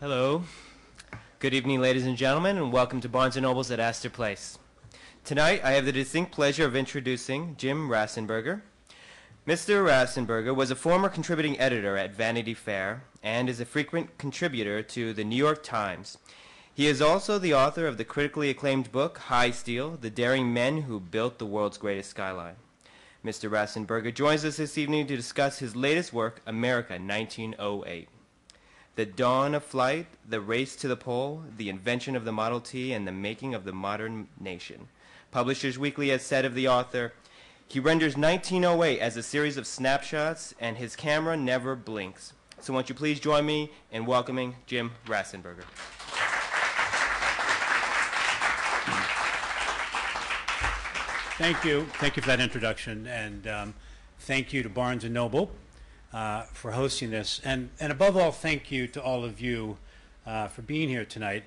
Hello. Good evening, ladies and gentlemen, and welcome to Barnes & Noble's at Astor Place. Tonight, I have the distinct pleasure of introducing Jim Rasenberger. Mr. Rasenberger was a former contributing editor at Vanity Fair and is a frequent contributor to the New York Times. He is also the author of the critically acclaimed book, High Steel, The Daring Men Who Built the World's Greatest Skyline. Mr. Rasenberger joins us this evening to discuss his latest work, America, 1908. The dawn of flight, the race to the pole, the invention of the Model T, and the making of the modern nation. Publishers Weekly has said of the author, he renders 1908 as a series of snapshots, and his camera never blinks. So won't you please join me in welcoming Jim Rasenberger. Thank you. Thank you for that introduction, and thank you to Barnes & Noble for hosting this. And above all, thank you to all of you for being here tonight.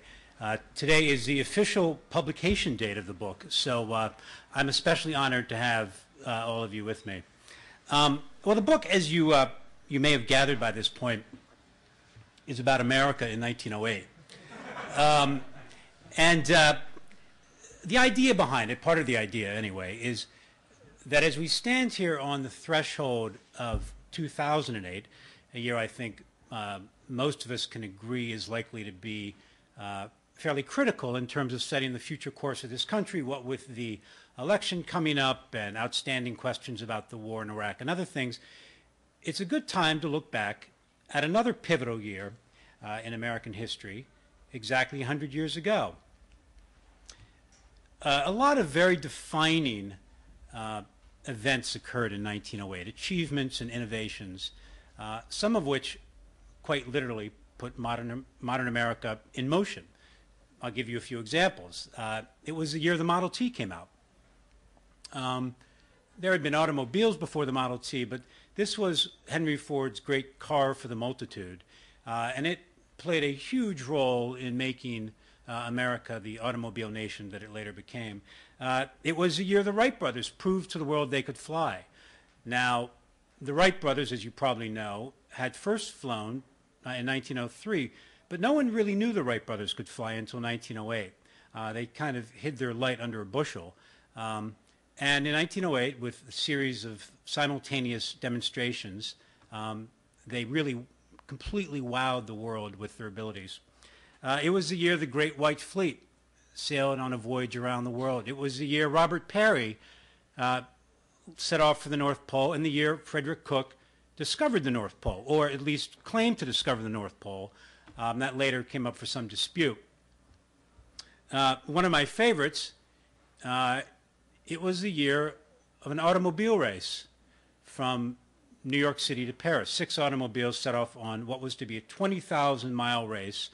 Today is the official publication date of the book, so I'm especially honored to have all of you with me. Well, the book, as you may have gathered by this point, is about America in 1908. The idea behind it, part of the idea anyway, is that as we stand here on the threshold of 2008, a year I think most of us can agree is likely to be fairly critical in terms of setting the future course of this country, what with the election coming up and outstanding questions about the war in Iraq and other things, it's a good time to look back at another pivotal year in American history, exactly 100 years ago. A lot of very defining events occurred in 1908, achievements and innovations, some of which quite literally put modern America in motion. I'll give you a few examples. It was the year the Model T came out. There had been automobiles before the Model T, but this was Henry Ford's great car for the multitude, and it played a huge role in making America the automobile nation that it later became. It was the year the Wright brothers proved to the world they could fly. Now, the Wright brothers, as you probably know, had first flown in 1903, but no one really knew the Wright brothers could fly until 1908. They kind of hid their light under a bushel. And in 1908, with a series of simultaneous demonstrations, they really completely wowed the world with their abilities. It was the year the Great White Fleet sailed on a voyage around the world. It was the year Robert Peary set off for the North Pole, and the year Frederick Cook discovered the North Pole, or at least claimed to discover the North Pole. That later came up for some dispute. One of my favorites, it was the year of an automobile race from New York City to Paris. 6 automobiles set off on what was to be a 20,000-mile race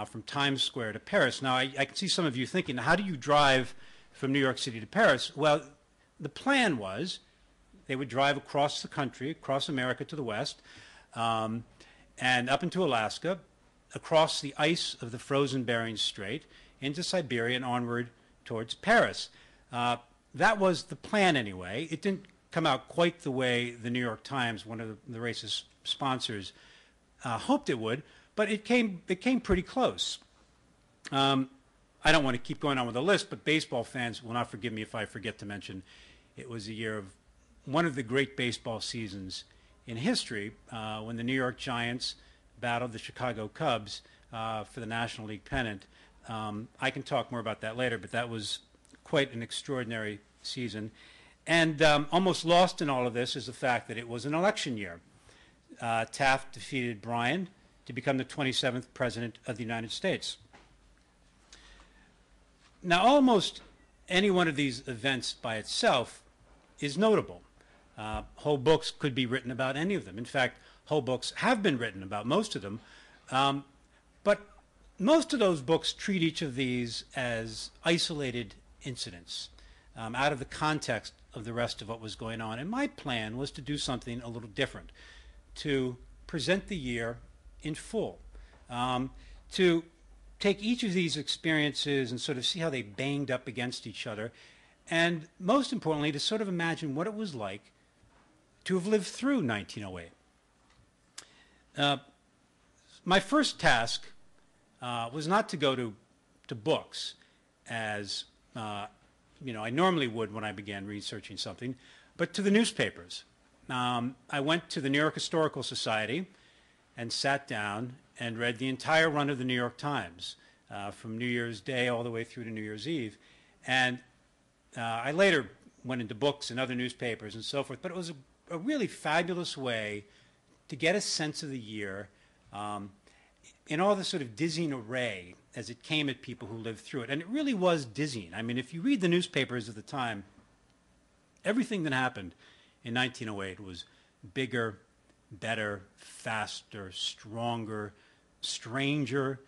from Times Square to Paris. Now, I can see some of you thinking, how do you drive from New York City to Paris? Well, the plan was they would drive across the country, across America to the west, and up into Alaska, across the ice of the frozen Bering Strait, into Siberia and onward towards Paris. That was the plan anyway. It didn't come out quite the way the New York Times, one of the race's sponsors, hoped it would, but it came pretty close. I don't want to keep going on with the list, but baseball fans will not forgive me if I forget to mention it was a year of one of the great baseball seasons in history when the New York Giants battled the Chicago Cubs for the National League pennant. I can talk more about that later, but that was quite an extraordinary season. And almost lost in all of this is the fact that it was an election year. Taft defeated Bryan to become the 27th President of the United States. Now, almost any one of these events by itself is notable. Whole books could be written about any of them. In fact, whole books have been written about most of them. But most of those books treat each of these as isolated incidents out of the context of the rest of what was going on. And my plan was to do something a little different, to present the year in full, to take each of these experiences and sort of see how they banged up against each other, and most importantly, to sort of imagine what it was like to have lived through 1908. My first task was not to go to books as I normally would when I began researching something, but to the newspapers. I went to the New York Historical Society and sat down and read the entire run of the New York Times from New Year's Day all the way through to New Year's Eve. And I later went into books and other newspapers and so forth, but it was a really fabulous way to get a sense of the year in all the sort of dizzying array as it came at people who lived through it. And it really was dizzying. I mean, if you read the newspapers at the time, everything that happened in 1908 was bigger, better, faster, stronger, stranger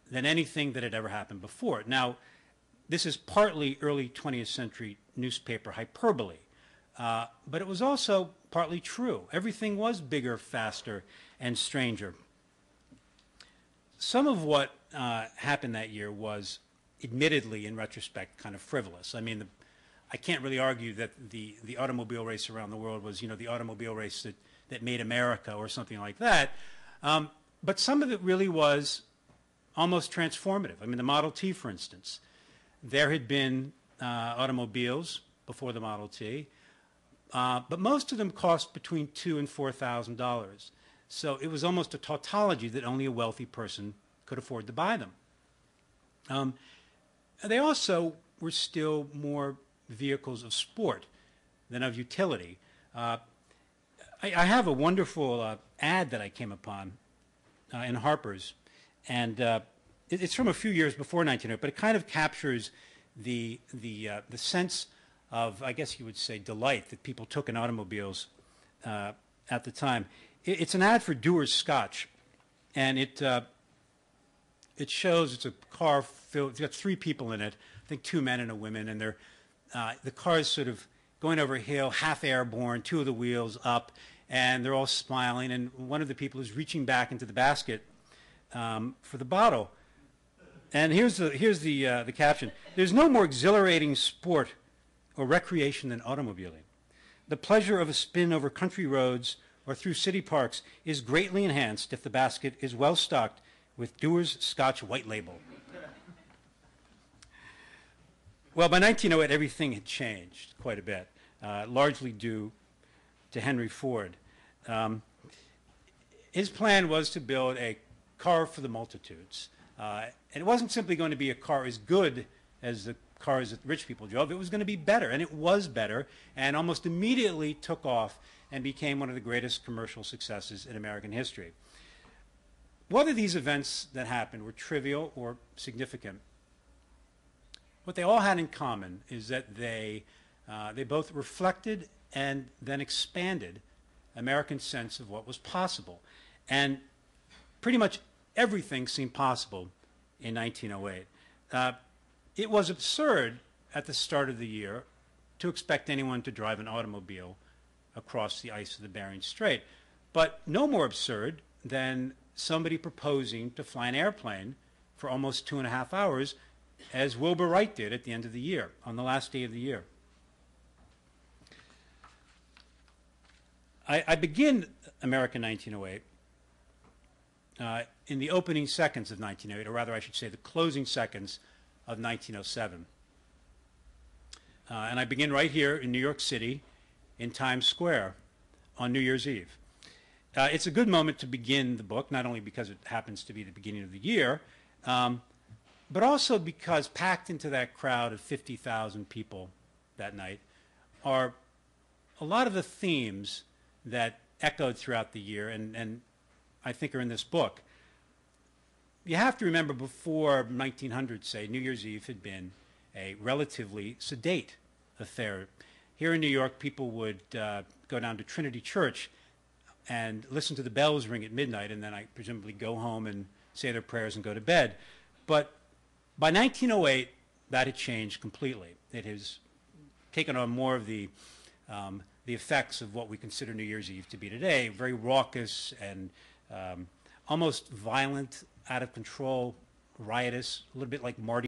than anything that had ever happened before. Now, this is partly early 20th century newspaper hyperbole, but it was also partly true. Everything was bigger, faster, and stranger. Some of what happened that year was, admittedly, in retrospect, kind of frivolous. I mean, I can't really argue that the automobile race around the world was, the automobile race that made America or something like that. But some of it really was almost transformative. I mean, the Model T, for instance. There had been automobiles before the Model T, but most of them cost between $2,000 and $4,000. So it was almost a tautology that only a wealthy person could afford to buy them. They also were still more vehicles of sport than of utility. I have a wonderful ad that I came upon in Harper's, and it's from a few years before 1900, but it kind of captures the sense of, I guess you would say, delight that people took in automobiles at the time. It's an ad for Dewar's Scotch, and it shows it's a car filled. It's got 3 people in it. I think 2 men and a woman, and the car is sort of going over a hill, half airborne, 2 of the wheels up, and they're all smiling. And one of the people is reaching back into the basket for the bottle. And here's the caption: "There's no more exhilarating sport or recreation than automobiling. The pleasure of a spin over country roads or through city parks is greatly enhanced if the basket is well stocked with Dewar's Scotch White Label." Well, by 1908, everything had changed quite a bit, largely due to Henry Ford. His plan was to build a car for the multitudes. And it wasn't simply going to be a car as good as the cars that rich people drove. It was going to be better, and it was better, and almost immediately took off and became one of the greatest commercial successes in American history. Whether these events that happened were trivial or significant, what they all had in common is that they both reflected and then expanded American sense of what was possible. And pretty much everything seemed possible in 1908. It was absurd at the start of the year to expect anyone to drive an automobile across the ice of the Bering Strait, but no more absurd than somebody proposing to fly an airplane for almost 2.5 hours, as Wilbur Wright did at the end of the year, on the last day of the year. I begin America 1908 in the opening seconds of 1908, or rather I should say the closing seconds of 1907. And I begin right here in New York City in Times Square on New Year's Eve. It's a good moment to begin the book, not only because it happens to be the beginning of the year, but also because packed into that crowd of 50,000 people that night are a lot of the themes that echoed throughout the year and I think are in this book. You have to remember, before 1900, say, New Year's Eve had been a relatively sedate affair. Here in New York, people would go down to Trinity Church and listen to the bells ring at midnight, and then I presumably go home and say their prayers and go to bed. But by 1908, that had changed completely. It has taken on more of the effects of what we consider New Year's Eve to be today, very raucous and almost violent, out of control, riotous, a little bit like Mardi